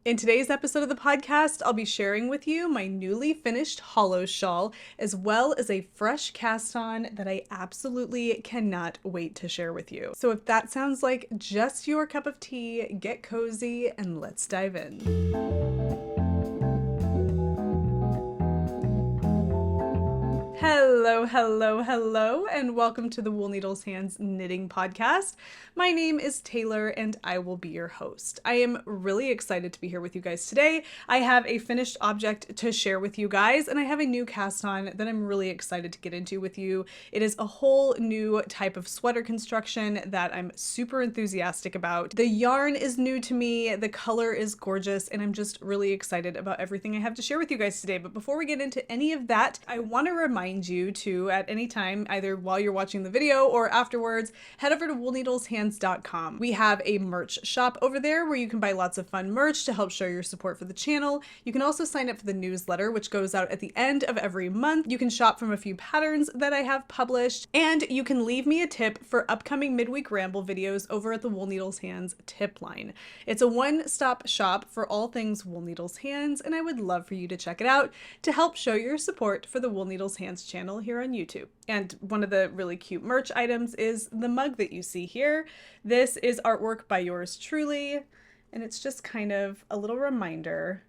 In today's episode of the podcast, I'll be sharing with you my newly finished Hollow Shawl, as well as a fresh cast on that I absolutely cannot wait to share with you. So if that sounds like just your cup of tea, get cozy and let's dive in. Hello, and welcome to the Wool Needles Hands Knitting Podcast. My name is Taylor, and I will be your host. I am really excited to be here with you guys today. I have a finished object to share with you guys, and I have a new cast on that I'm really excited to get into with you. It is a whole new type of sweater construction that I'm super enthusiastic about. The yarn is new to me, the color is gorgeous, and I'm just really excited about everything I have to share with you guys today. But before we get into any of that, I want to remind you to, at any time, either while you're watching the video or afterwards, head over to woolneedleshands.com. We have a merch shop over there where you can buy lots of fun merch to help show your support for the channel. You can also sign up for the newsletter, which goes out at the end of every month. You can shop from a few patterns that I have published, and you can leave me a tip for upcoming midweek ramble videos over at the Wool Needles Hands tip line. It's a one-stop shop for all things Wool Needles Hands, and I would love for you to check it out to help show your support for the Wool Needles Hands channel here on YouTube. And one of the really cute merch items is the mug that you see here. This is artwork by yours truly, and it's just kind of a little reminder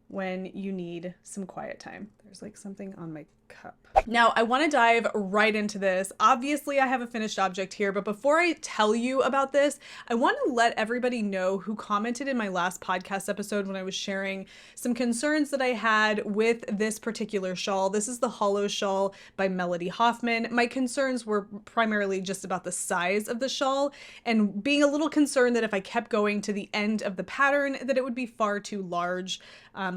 when you need some quiet time. There's like something on my cup. Now, I want to dive right into this. Obviously, I have a finished object here, but before I tell you about this, I want to let everybody know who commented in my last podcast episode when I was sharing some concerns that I had with this particular shawl. This is the Hollow Shawl by Melody Hoffman. My concerns were primarily just about the size of the shawl and being a little concerned that if I kept going to the end of the pattern, that it would be far too large,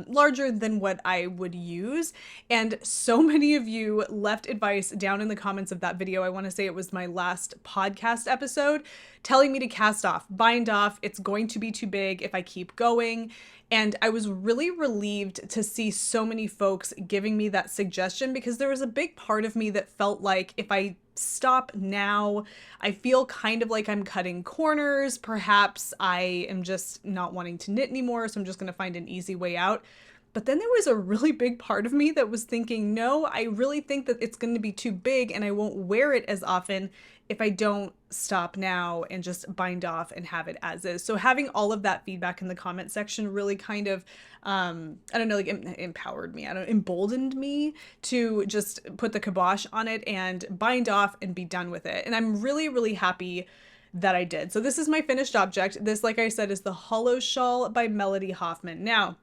larger than what I would use. And so many of you left advice down in the comments of that video. I want to say it was my last podcast episode, telling me to cast off, bind off. It's going to be too big if I keep going. And I was really relieved to see so many folks giving me that suggestion, because there was a big part of me that felt like if I stop now, I feel kind of like I'm cutting corners. Perhaps I am just not wanting to knit anymore, so I'm just going to find an easy way out. But then there was a really big part of me that was thinking, no, I really think that it's going to be too big and I won't wear it as often if I don't stop now and just bind off and have it as is. So having all of that feedback in the comment section really kind of, I don't know, like empowered me, emboldened me to just put the kibosh on it and bind off and be done with it. And I'm really, really happy that I did. So this is my finished object. This, like I said, is the Hollow Shawl by Melody Hoffman. Now,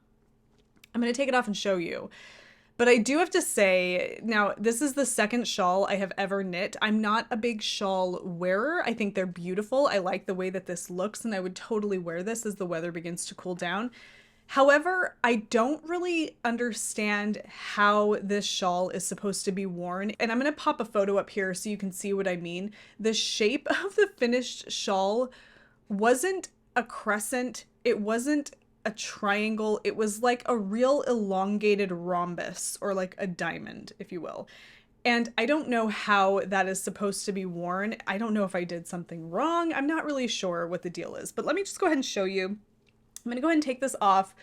I'm going to take it off and show you. But I do have to say, now, this is the second shawl I have ever knit. I'm not a big shawl wearer. I think they're beautiful. I like the way that this looks, and I would totally wear this as the weather begins to cool down. However, I don't really understand how this shawl is supposed to be worn. And I'm going to pop a photo up here so you can see what I mean. The shape of the finished shawl wasn't a crescent. It wasn't a triangle. It was like a real elongated rhombus, or like a diamond, if you will. And I don't know how that is supposed to be worn. I don't know if I did something wrong. I'm not really sure what the deal is, but let me just go ahead and show you. I'm going to go ahead and take this off.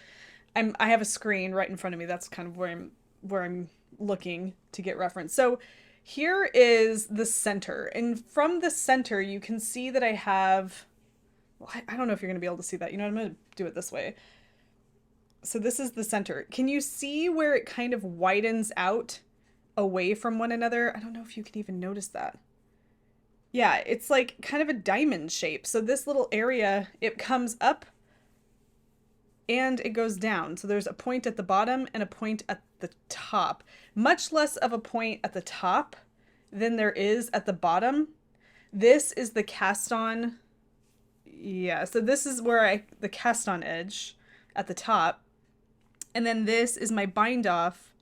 I have a screen right in front of me. That's kind of where I'm looking to get reference. So here is the center, and from the center you can see that I have, well, I don't know if you're going to be able to see that. You know what, I'm going to do it this way. So this is the center. Can you see where it kind of widens out away from one another? I don't know if you can even notice that. Yeah, it's like kind of a diamond shape. So this little area, it comes up and it goes down. So there's a point at the bottom and a point at the top. Much less of a point at the top than there is at the bottom. This is the cast on. Yeah, so this is where the cast on edge at the top. And then this is my bind off.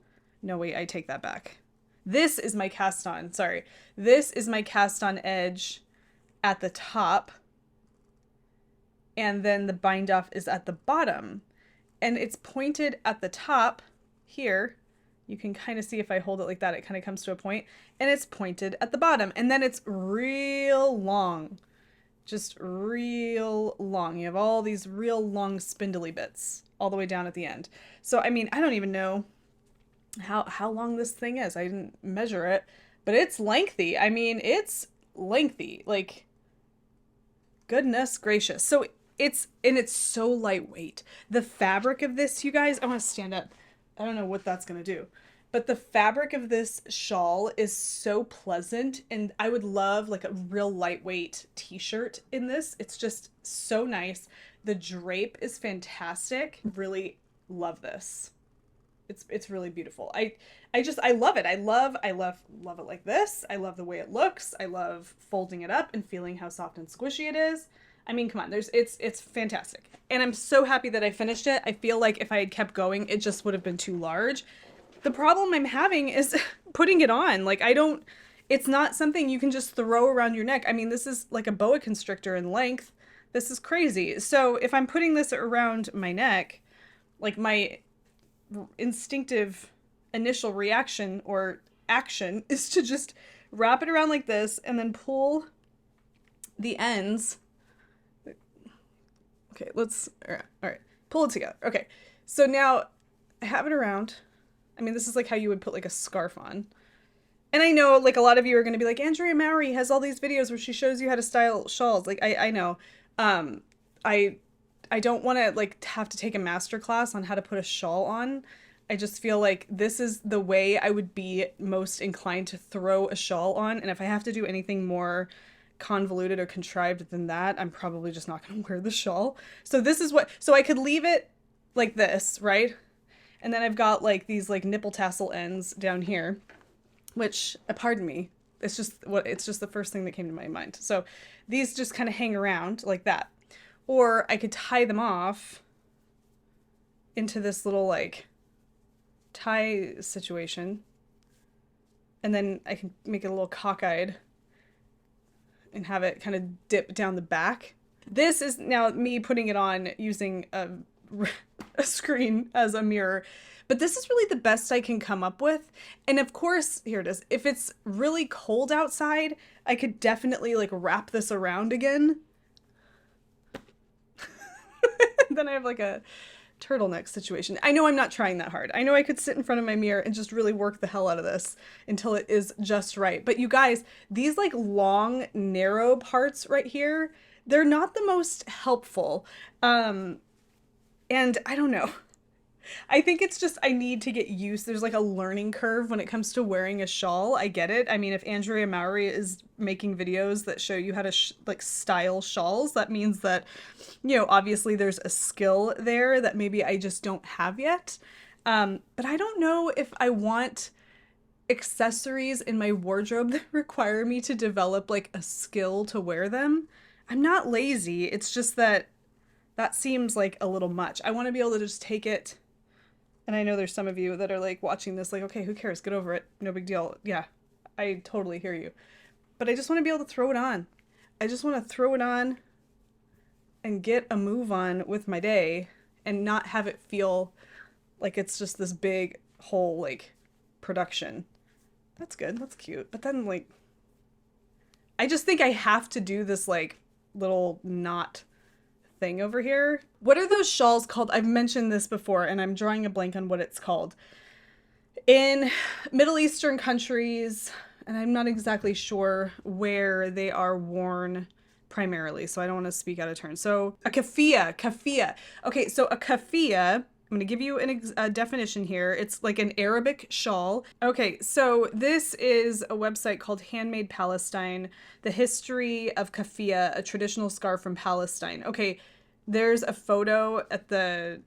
No, wait, I take that back. This is my cast on, sorry. This is my cast on edge at the top. And then the bind off is at the bottom. And it's pointed at the top here. You can kind of see if I hold it like that, it kind of comes to a point. And it's pointed at the bottom. And then it's real long. just real long. You have all these real long spindly bits all the way down at the end. So, I mean, I don't even know how long this thing is. I didn't measure it, but it's lengthy. I mean, it's lengthy. Like, goodness gracious. So it's so lightweight. The fabric of this, you guys, I want to stand up. I don't know what that's going to do. But the fabric of this shawl is so pleasant, and I would love like a real lightweight t-shirt in this. It's just so nice. The drape is fantastic. Really love this. It's really beautiful. I love it. I love it like this. I love the way it looks. I love folding it up and feeling how soft and squishy it is. I mean, come on, it's fantastic. And I'm so happy that I finished it. I feel like if I had kept going, it just would have been too large. The problem I'm having is putting it on. Like, it's not something you can just throw around your neck. I mean, this is like a boa constrictor in length. This is crazy. So if I'm putting this around my neck, like my instinctive initial reaction or action is to just wrap it around like this and then pull the ends. Okay, all right, pull it together. Okay, so now I have it around. I mean, this is like how you would put like a scarf on. And I know like a lot of you are going to be like, Andrea Mowry has all these videos where she shows you how to style shawls. Like, I know. I don't want to like have to take a master class on how to put a shawl on. I just feel like this is the way I would be most inclined to throw a shawl on. And if I have to do anything more convoluted or contrived than that, I'm probably just not going to wear the shawl. So this is so I could leave it like this, right? And then I've got like these like nipple tassel ends down here, which, pardon me, it's just the first thing that came to my mind. So these just kind of hang around like that. Or I could tie them off into this little like tie situation. And then I can make it a little cockeyed and have it kind of dip down the back. This is now me putting it on using a screen as a mirror. But this is really the best I can come up with. And of course, here it is. If it's really cold outside, I could definitely like wrap this around again. Then I have like a turtleneck situation. I know I'm not trying that hard. I know I could sit in front of my mirror and just really work the hell out of this until it is just right. But you guys, these like long, narrow parts right here, they're not the most helpful. And I don't know. I think it's just I need to get used. There's like a learning curve when it comes to wearing a shawl. I get it. I mean, if Andrea Mowry is making videos that show you how to like style shawls, that means that, you know, obviously there's a skill there that maybe I just don't have yet. But I don't know if I want accessories in my wardrobe that require me to develop like a skill to wear them. I'm not lazy. It's just that seems like a little much. I want to be able to just take it. And I know there's some of you that are like watching this like, okay, who cares? Get over it. No big deal. Yeah, I totally hear you. But I just want to be able to throw it on. I just want to throw it on and get a move on with my day and not have it feel like it's just this big whole like production. That's good. That's cute. But then like, I just think I have to do this like little knot thing over here. What are those shawls called? I've mentioned this before and I'm drawing a blank on what it's called. In Middle Eastern countries, and I'm not exactly sure where they are worn primarily, so I don't want to speak out of turn. So a keffiyeh. Okay, so a keffiyeh, I'm going to give you a definition here. It's like an Arabic shawl. Okay, so this is a website called Handmade Palestine, the history of keffiyeh, a traditional scarf from Palestine. Okay, there's a photo at the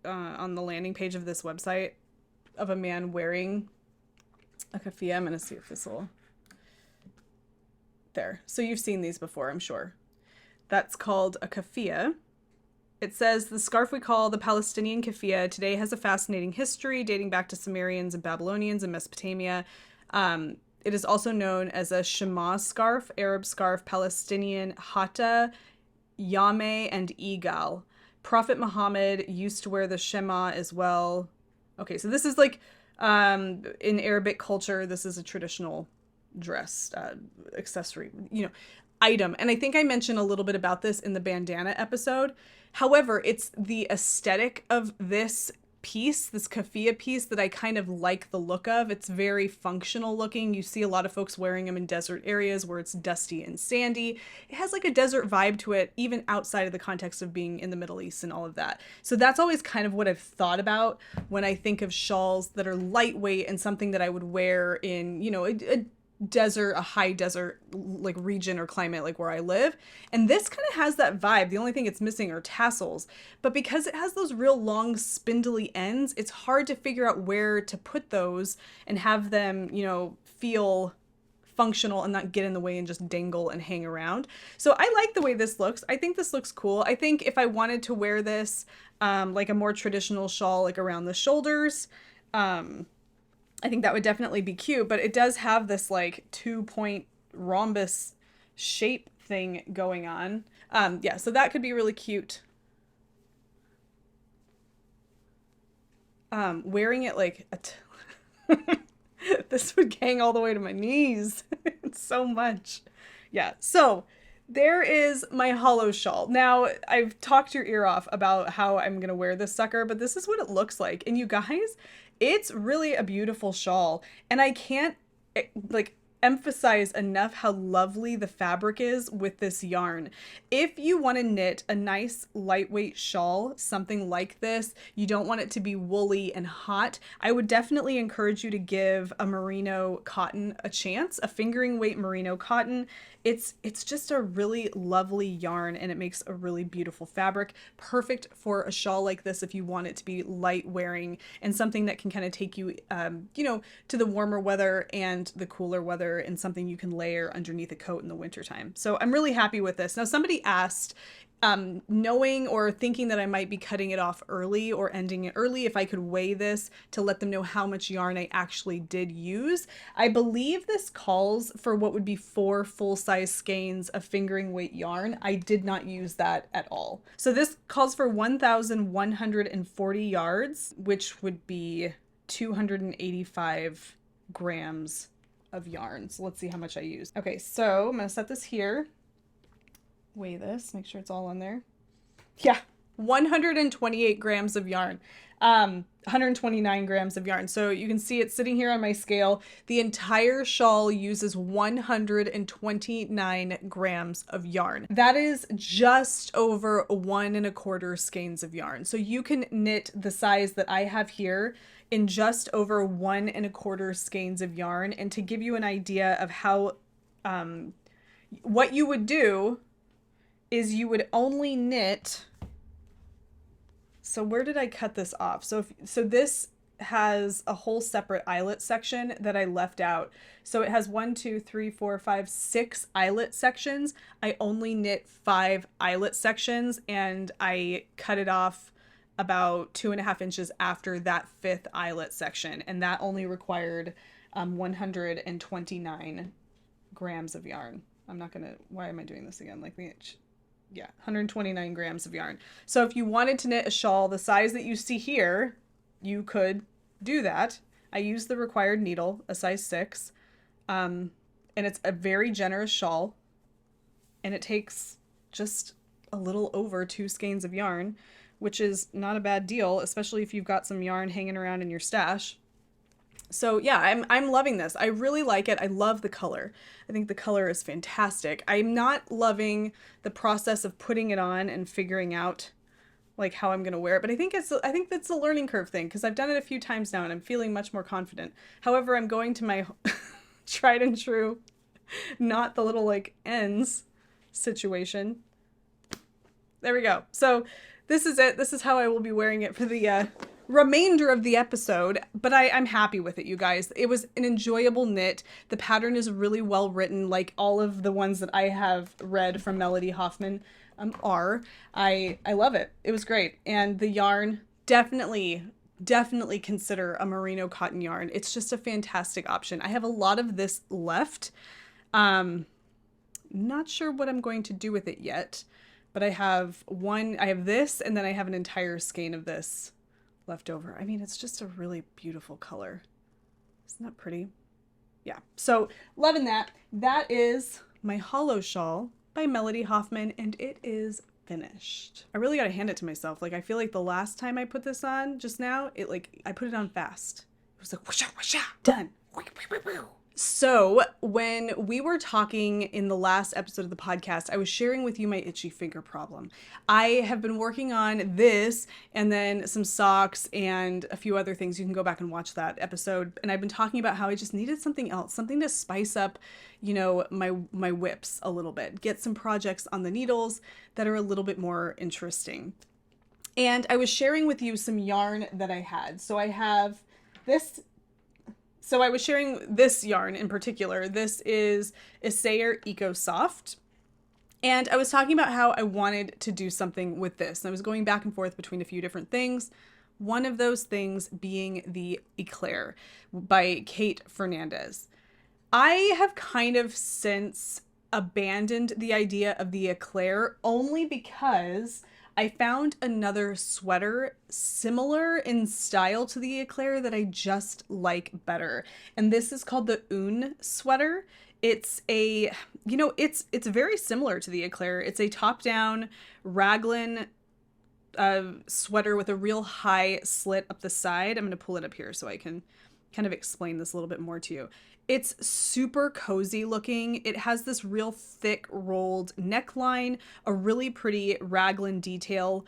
on the landing page of this website of a man wearing a keffiyeh. I'm going to see if this will... There. So you've seen these before, I'm sure. That's called a keffiyeh. It says, the scarf we call the Palestinian keffiyeh today has a fascinating history dating back to Sumerians and Babylonians in Mesopotamia. It is also known as a shema scarf, Arab scarf, Palestinian hatta, yame, and igal. Prophet Muhammad used to wear the shema as well. Okay, so this is like, in Arabic culture, this is a traditional dress, accessory. You know, item. And I think I mentioned a little bit about this in the bandana episode. However, it's the aesthetic of this piece, this keffiyeh piece, that I kind of like the look of. It's very functional looking. You see a lot of folks wearing them in desert areas where it's dusty and sandy. It has like a desert vibe to it, even outside of the context of being in the Middle East and all of that. So that's always kind of what I've thought about when I think of shawls that are lightweight and something that I would wear in, you know, a desert, a high desert like region or climate like where I live. And this kind of has that vibe. The only thing it's missing are tassels, but because it has those real long spindly ends, it's hard to figure out where to put those and have them, you know, feel functional and not get in the way and just dangle and hang around. So I like the way this looks. I think this looks cool. I think if I wanted to wear this like a more traditional shawl, like around the shoulders, I think that would definitely be cute, but it does have this like 2-point rhombus shape thing going on. Yeah, so that could be really cute. Wearing it like this would hang all the way to my knees. It's so much. Yeah, so there is my Hollow Shawl. Now, I've talked your ear off about how I'm going to wear this sucker, but this is what it looks like. And you guys, it's really a beautiful shawl. And I can't like emphasize enough how lovely the fabric is with this yarn. If you want to knit a nice lightweight shawl, something like this, you don't want it to be woolly and hot, I would definitely encourage you to give a merino cotton a chance, a fingering weight merino cotton. It's just a really lovely yarn and it makes a really beautiful fabric. Perfect for a shawl like this if you want it to be light wearing and something that can kind of take you, you know, to the warmer weather and the cooler weather, and something you can layer underneath a coat in the wintertime. So I'm really happy with this. Now, somebody asked, knowing or thinking that I might be cutting it off early or ending it early, if I could weigh this to let them know how much yarn I actually did use. I believe this calls for what would be 4 full-size skeins of fingering weight yarn. I did not use that at all. So this calls for 1,140 yards, which would be 285 grams of yarn. So let's see how much I used. Okay, so I'm gonna set this here. Weigh this, make sure it's all on there. Yeah, 128 grams of yarn, 129 grams of yarn. So you can see it sitting here on my scale. The entire shawl uses 129 grams of yarn. That is just over 1 1/4 skeins of yarn. So you can knit the size that I have here in just over 1 1/4 skeins of yarn. And to give you an idea of how, what you would do is you would only knit, so where did I cut this off? So this has a whole separate eyelet section that I left out. So it has 1, 2, 3, 4, 5, 6 eyelet sections. I only knit 5 eyelet sections and I cut it off about 2.5 inches after that 5th eyelet section. And that only required 129 grams of yarn. I'm not gonna, why am I doing this again? Like yeah, 129 grams of yarn. So if you wanted to knit a shawl the size that you see here, you could do that. I used the required needle, a size 6, and it's a very generous shawl, and it takes just a little over 2 skeins of yarn, which is not a bad deal, especially if you've got some yarn hanging around in your stash. So yeah, I'm loving this. I really like it. I love the color. I think the color is fantastic. I'm not loving the process of putting it on and figuring out like how I'm going to wear it, but I think that's a learning curve thing because I've done it a few times now and I'm feeling much more confident. However, I'm going to my tried and true, not the little like ends situation. There we go. So this is it. This is how I will be wearing it for the remainder of the episode, but I'm happy with it, you guys. It was an enjoyable knit. The pattern is really well written, like all of the ones that I have read from Melody Hoffman are. I love it. It was great. And the yarn, definitely consider a merino cotton yarn. It's just a fantastic option. I have a lot of this left. Not sure what I'm going to do with it yet, but I have this, and then I have an entire skein of this left over. I mean, it's just a really beautiful color. Isn't that pretty? Yeah. So loving that. That is my Hollow Shawl by Melody Hoffman, and it is finished. I really gotta hand it to myself. Like, I feel like the last time I put this on just now, I put it on fast. It was like, whoosha, whoosha, done. So when we were talking in the last episode of the podcast, I was sharing with you my itchy finger problem. I have been working on this and then some socks and a few other things. You can go back and watch that episode. And I've been talking about how I just needed something else, something to spice up, you know, my whips a little bit, get some projects on the needles that are a little bit more interesting. And I was sharing with you some yarn that I had. So I have this. So I was sharing this yarn in particular. This is Isager Eco Soft. And I was talking about how I wanted to do something with this. And I was going back and forth between a few different things. One of those things being the Eclair by Kate Fernandez. I have kind of since abandoned the idea of the Eclair only because I found another sweater similar in style to the Eclair that I just like better. And this is called the Un sweater. It's a, you know, it's very similar to the Eclair. It's a top-down raglan sweater with a real high slit up the side. I'm going to pull it up here so I can kind of explain this a little bit more to you. It's super cozy looking. It has this real thick rolled neckline, a really pretty raglan detail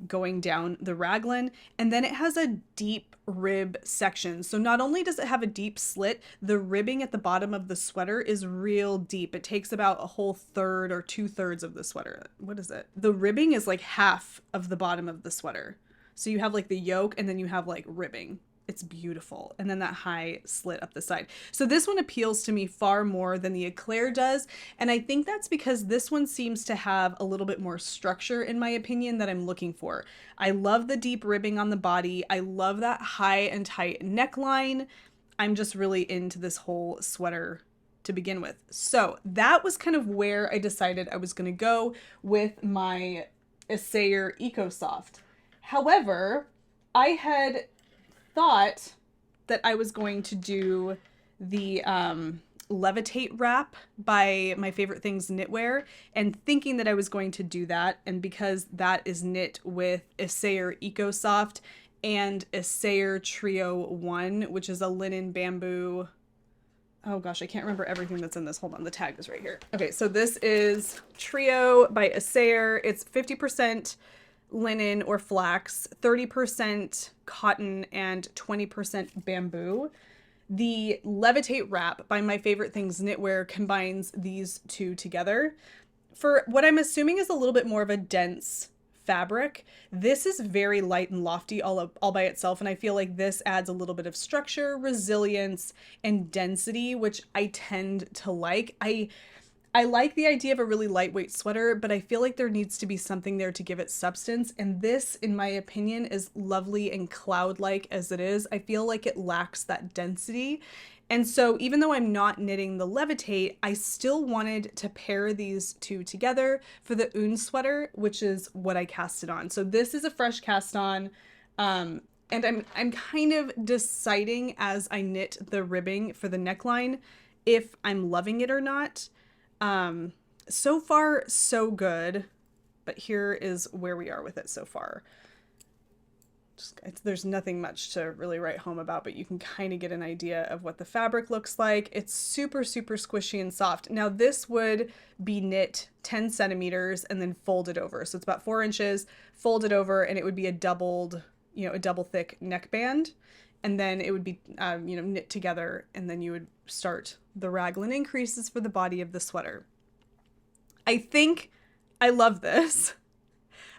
going down the raglan, and then it has a deep rib section. So not only does it have a deep slit, the ribbing at the bottom of the sweater is real deep. It takes about a whole third or 2/3 of the sweater. What is it? The ribbing is like half of the bottom of the sweater. So you have like the yoke and then you have like ribbing. It's beautiful. And then that high slit up the side. So this one appeals to me far more than the Eclair does. And I think that's because this one seems to have a little bit more structure, in my opinion, that I'm looking for. I love the deep ribbing on the body. I love that high and tight neckline. I'm just really into this whole sweater to begin with. So that was kind of where I decided I was going to go with my Isager Eco Soft. However, I had thought that I was going to do the Levitate wrap by My Favorite Things Knitwear, and thinking that I was going to do that, and because that is knit with Isager Eco Soft and Isager Trio 1, which is a linen bamboo. Oh gosh, I can't remember everything that's in this. Hold on, the tag is right here. Okay, so this is Trio by Isager. It's 50% linen or flax, 30% cotton, and 20% bamboo. The Levitate wrap by My Favorite Things Knitwear combines these two together for what I'm assuming is a little bit more of a dense fabric. This is very light and lofty all by itself, and I feel like this adds a little bit of structure, resilience, and density, which I tend to like. I like the idea of a really lightweight sweater, but I feel like there needs to be something there to give it substance. And this, in my opinion, is lovely and cloud-like as it is. I feel like it lacks that density. And so even though I'm not knitting the Levitate, I still wanted to pair these two together for the Un sweater, which is what I casted on. So this is a fresh cast on. And I'm kind of deciding as I knit the ribbing for the neckline if I'm loving it or not. So far, so good, but here is where we are with it so far. There's nothing much to really write home about, but you can kind of get an idea of what the fabric looks like. It's super, super squishy and soft. Now this would be knit 10 centimeters and then folded over. So it's about 4 inches, folded over, and it would be a double thick neckband. And then it would be, knit together, and then you would start the raglan increases for the body of the sweater. I think I love this,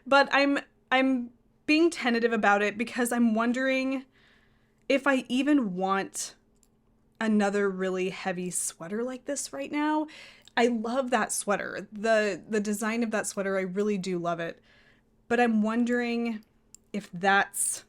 but I'm being tentative about it because I'm wondering if I even want another really heavy sweater like this right now. I love that sweater. The design of that sweater, I really do love it. But I'm wondering if that's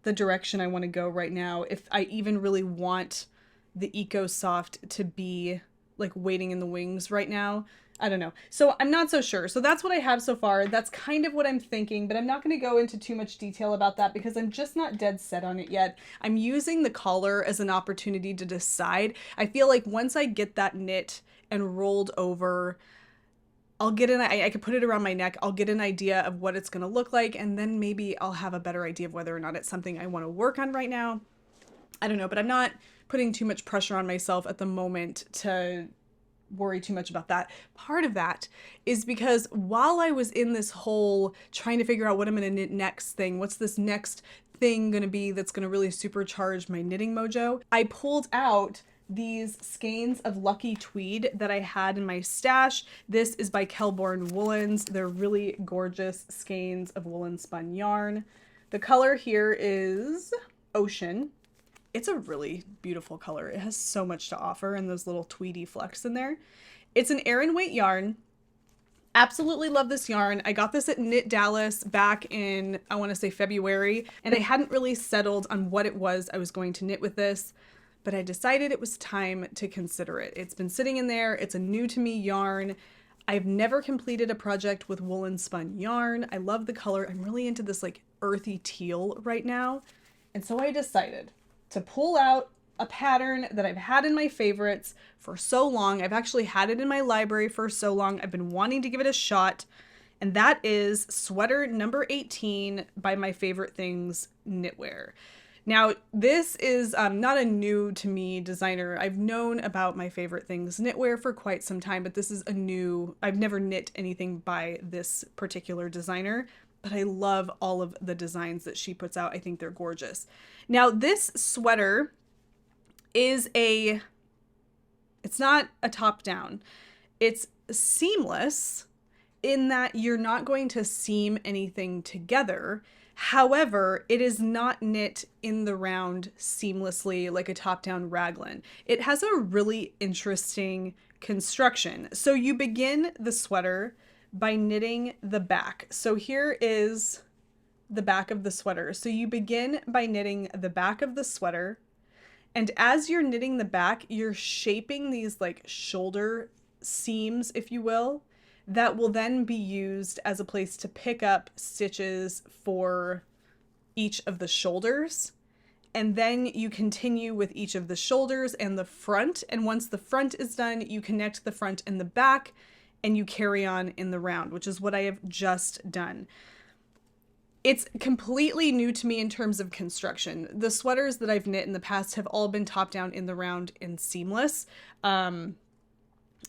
the direction I want to go right now, if I even really want the Eco Soft to be like waiting in the wings right now. I don't know. So I'm not so sure. So that's what I have so far. That's kind of what I'm thinking, but I'm not going to go into too much detail about that because I'm just not dead set on it yet. I'm using the collar as an opportunity to decide. I feel like once I get that knit and rolled over. I could put it around my neck. I'll get an idea of what it's going to look like, and then maybe I'll have a better idea of whether or not it's something I want to work on right now. I don't know, but I'm not putting too much pressure on myself at the moment to worry too much about that. Part of that is because while I was in this whole trying to figure out what I'm going to knit next thing, what's this next thing going to be that's going to really supercharge my knitting mojo, I pulled out these skeins of Lucky Tweed that I had in my stash. This is by Kelborn Woolens. They're really gorgeous skeins of woolen spun yarn. The color here is Ocean. It's a really beautiful color. It has so much to offer, and those little tweedy flecks in there. It's an Aran weight yarn. Absolutely love this yarn. I got this at Knit Dallas back in, I want to say February, and I hadn't really settled on what it was I was going to knit with this, but I decided it was time to consider it. It's been sitting in there. It's a new to me yarn. I've never completed a project with woolen spun yarn. I love the color. I'm really into this like earthy teal right now. And so I decided to pull out a pattern that I've had in my favorites for so long. I've actually had it in my library for so long. I've been wanting to give it a shot. And that is sweater number 18 by My Favorite Things Knitwear. Now, this is not a new to me designer. I've known about My Favorite Things Knitwear for quite some time, but this is a new, I've never knit anything by this particular designer, but I love all of the designs that she puts out. I think they're gorgeous. Now, this sweater is it's not a top down. It's seamless in that you're not going to seam anything together. However, it is not knit in the round seamlessly like a top-down raglan. It has a really interesting construction. So you begin the sweater by knitting the back. So here is the back of the sweater. So you begin by knitting the back of the sweater, and as you're knitting the back, you're shaping these like shoulder seams, if you will, that will then be used as a place to pick up stitches for each of the shoulders. And then you continue with each of the shoulders and the front. And once the front is done, you connect the front and the back and you carry on in the round, which is what I have just done. It's completely new to me in terms of construction. The sweaters that I've knit in the past have all been top down in the round and seamless.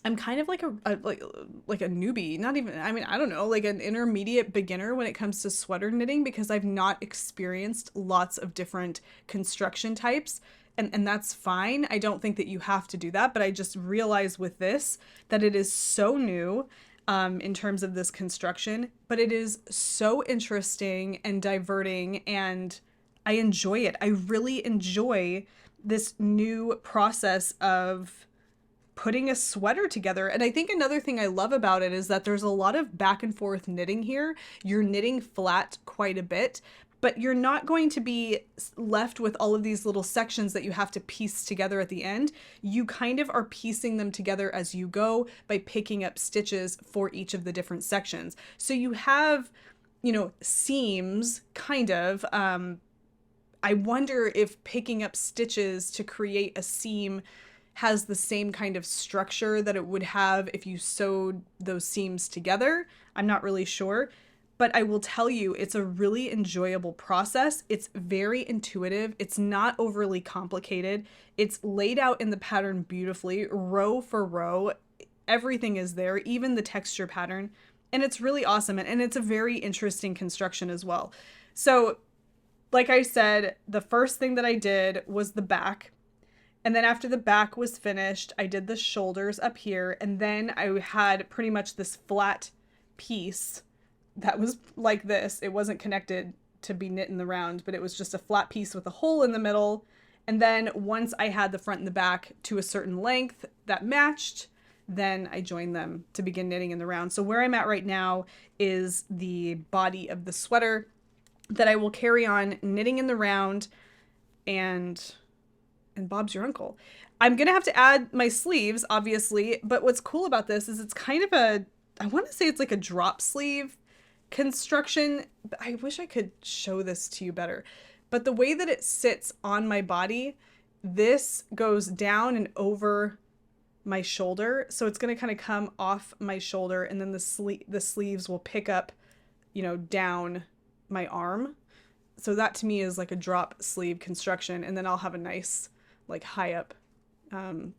I'm kind of like a newbie, not even, I mean, I don't know, like an intermediate beginner when it comes to sweater knitting, because I've not experienced lots of different construction types, and that's fine. I don't think that you have to do that, but I just realized with this that it is so new in terms of this construction, but it is so interesting and diverting, and I enjoy it. I really enjoy this new process of putting a sweater together. And I think another thing I love about it is that there's a lot of back and forth knitting here. You're knitting flat quite a bit, but you're not going to be left with all of these little sections that you have to piece together at the end. You kind of are piecing them together as you go by picking up stitches for each of the different sections. So you have, you know, seams kind of. I wonder if picking up stitches to create a seam has the same kind of structure that it would have if you sewed those seams together. I'm not really sure, but I will tell you it's a really enjoyable process. It's very intuitive. It's not overly complicated. It's laid out in the pattern beautifully, row for row. Everything is there, even the texture pattern, and it's really awesome. And it's a very interesting construction as well. So like I said, the first thing that I did was the back. And then after the back was finished, I did the shoulders up here. And then I had pretty much this flat piece that was like this. It wasn't connected to be knit in the round, but it was just a flat piece with a hole in the middle. And then once I had the front and the back to a certain length that matched, then I joined them to begin knitting in the round. So where I'm at right now is the body of the sweater that I will carry on knitting in the round, and Bob's your uncle. I'm going to have to add my sleeves, obviously, but what's cool about this is it's kind of I want to say it's like a drop sleeve construction. I wish I could show this to you better, but the way that it sits on my body, this goes down and over my shoulder. So it's going to kind of come off my shoulder, and then the sleeves will pick up, down my arm. So that to me is like a drop sleeve construction. And then I'll have a nice like high up,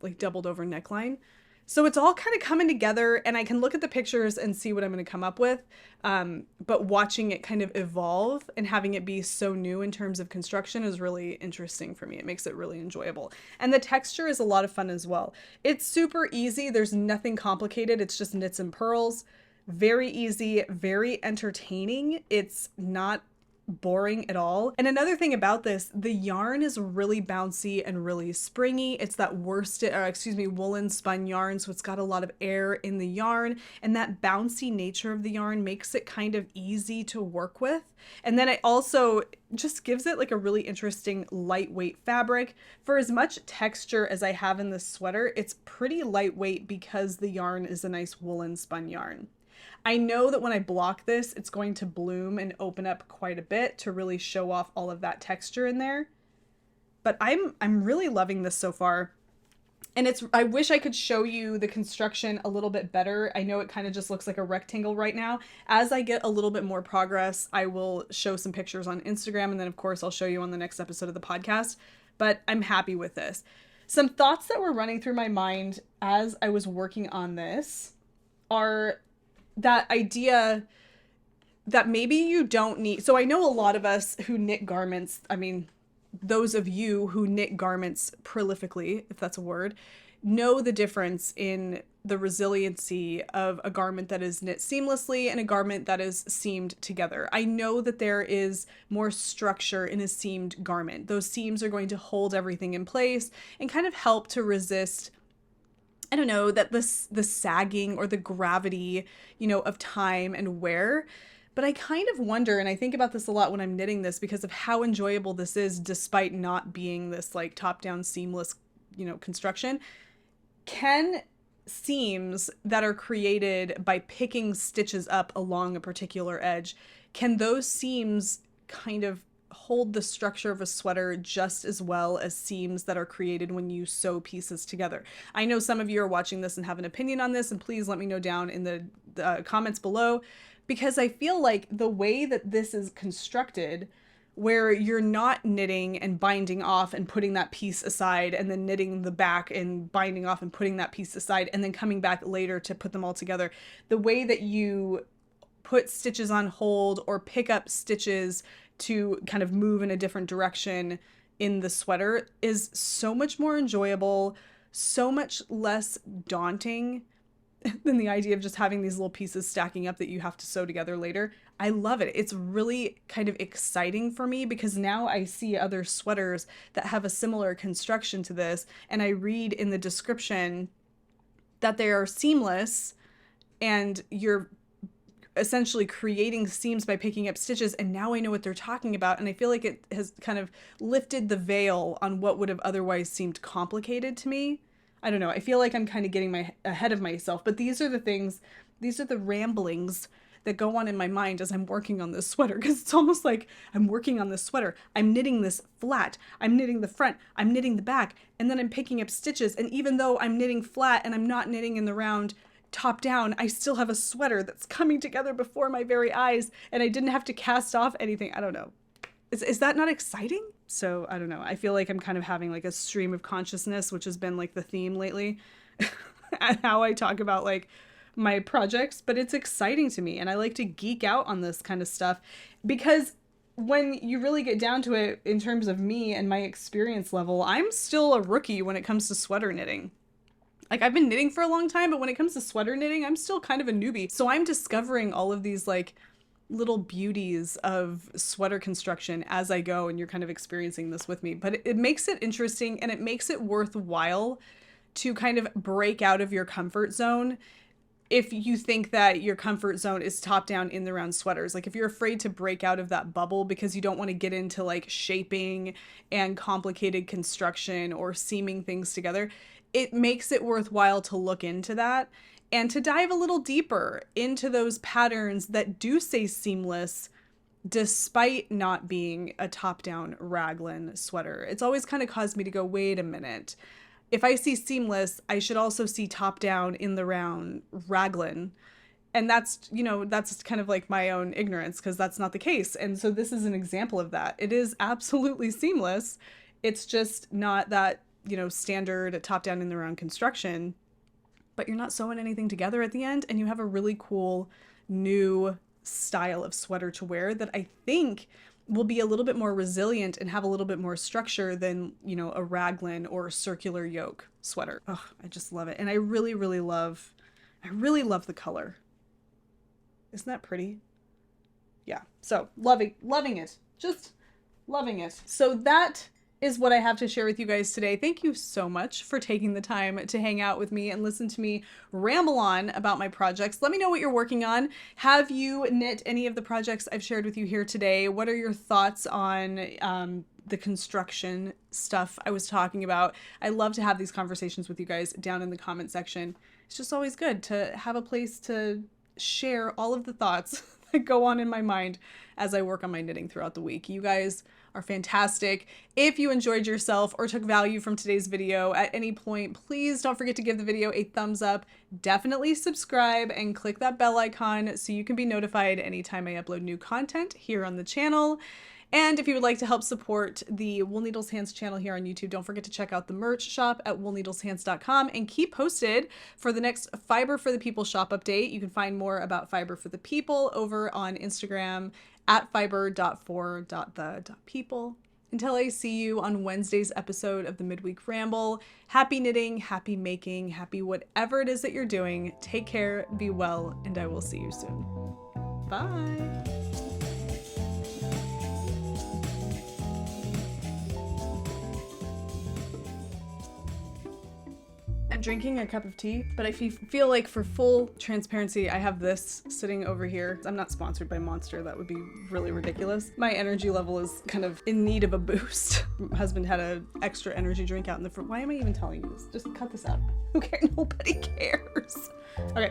like doubled over neckline. So it's all kind of coming together, and I can look at the pictures and see what I'm going to come up with. But watching it kind of evolve and having it be so new in terms of construction is really interesting for me. It makes it really enjoyable. And the texture is a lot of fun as well. It's super easy. There's nothing complicated. It's just knits and purls. Very easy, very entertaining. It's not boring at all. And another thing about this, the yarn is really bouncy and really springy. It's that woolen spun yarn, so it's got a lot of air in the yarn, and that bouncy nature of the yarn makes it kind of easy to work with. And then it also just gives it like a really interesting lightweight fabric. For as much texture as I have in this sweater, it's pretty lightweight because the yarn is a nice woolen spun yarn. I know that when I block this, it's going to bloom and open up quite a bit to really show off all of that texture in there. But I'm really loving this so far. And I wish I could show you the construction a little bit better. I know it kind of just looks like a rectangle right now. As I get a little bit more progress, I will show some pictures on Instagram, and then of course I'll show you on the next episode of the podcast. But I'm happy with this. Some thoughts that were running through my mind as I was working on this are that idea that maybe you don't need. So I know a lot of us who knit garments, those of you who knit garments prolifically, if that's a word, know the difference in the resiliency of a garment that is knit seamlessly and a garment that is seamed together. I know that there is more structure in a seamed garment. Those seams are going to hold everything in place and kind of help to resist, I don't know, that the sagging or the gravity, of time and wear. But I kind of wonder, and I think about this a lot when I'm knitting this because of how enjoyable this is, despite not being this like top-down seamless, construction. Can seams that are created by picking stitches up along a particular edge, can those seams kind of hold the structure of a sweater just as well as seams that are created when you sew pieces together? I know some of you are watching this and have an opinion on this, and please let me know down in the comments below, because I feel like the way that this is constructed, where you're not knitting and binding off and putting that piece aside and then knitting the back and binding off and putting that piece aside and then coming back later to put them all together, the way that you put stitches on hold or pick up stitches to kind of move in a different direction in the sweater is so much more enjoyable, so much less daunting than the idea of just having these little pieces stacking up that you have to sew together later. I love it. It's really kind of exciting for me because now I see other sweaters that have a similar construction to this, and I read in the description that they are seamless and you're essentially creating seams by picking up stitches, and now I know what they're talking about, and I feel like it has kind of lifted the veil on what would have otherwise seemed complicated to me. I don't know, I feel like I'm kind of getting ahead of myself, but these are the ramblings that go on in my mind as I'm working on this sweater, because it's almost like I'm working on this sweater, I'm knitting this flat, I'm knitting the front, I'm knitting the back, and then I'm picking up stitches, and even though I'm knitting flat and I'm not knitting in the round top down, I still have a sweater that's coming together before my very eyes, and I didn't have to cast off anything. I don't know. Is that not exciting? So I don't know. I feel like I'm kind of having like a stream of consciousness, which has been like the theme lately and how I talk about like my projects, but it's exciting to me. And I like to geek out on this kind of stuff because when you really get down to it in terms of me and my experience level, I'm still a rookie when it comes to sweater knitting. Like, I've been knitting for a long time, but when it comes to sweater knitting, I'm still kind of a newbie. So I'm discovering all of these like little beauties of sweater construction as I go, and you're kind of experiencing this with me. But it makes it interesting, and it makes it worthwhile to kind of break out of your comfort zone if you think that your comfort zone is top down in the round sweaters. Like, if you're afraid to break out of that bubble because you don't want to get into like shaping and complicated construction or seaming things together, it makes it worthwhile to look into that and to dive a little deeper into those patterns that do say seamless despite not being a top-down raglan sweater. It's always kind of caused me to go, wait a minute. if I see seamless, I should also see top down in the round raglan. And that's, you know, that's kind of like my own ignorance, because that's not the case. And so this is an example of that. It is absolutely seamless. It's just not that, you know, standard top down in the round construction, but you're not sewing anything together at the end, and you have a really cool new style of sweater to wear that I think will be a little bit more resilient and have a little bit more structure than, you know, a raglan or a circular yoke sweater. Oh, I just love it. And I really love the color. Isn't that pretty? Yeah. So loving it. Just loving it. So that is what I have to share with you guys today. Thank you so much for taking the time to hang out with me and listen to me ramble on about my projects. Let me know what you're working on. Have you knit any of the projects I've shared with you here today? What are your thoughts on the construction stuff I was talking about? I love to have these conversations with you guys down in the comment section. It's just always good to have a place to share all of the thoughts that go on in my mind as I work on my knitting throughout the week. You guys are fantastic. If you enjoyed yourself or took value from today's video at any point, please don't forget to give the video a thumbs up. Definitely subscribe and click that bell icon so you can be notified anytime I upload new content here on the channel. And if you would like to help support the Wool Needles Hands channel here on YouTube, don't forget to check out the merch shop at woolneedleshands.com and keep posted for the next Fiber for the People shop update. You can find more about Fiber for the People over on Instagram at fiber.for.the.people. Until I see you on Wednesday's episode of the Midweek Ramble, happy knitting, happy making, happy whatever it is that you're doing. Take care, be well, and I will see you soon. Bye. I'm drinking a cup of tea, but I feel like, for full transparency, I have this sitting over here. I'm not sponsored by Monster. That would be really ridiculous. My energy level is kind of in need of a boost. My husband had an extra energy drink out in the front. Why am I even telling you this? Just cut this out. Okay, nobody cares. Okay.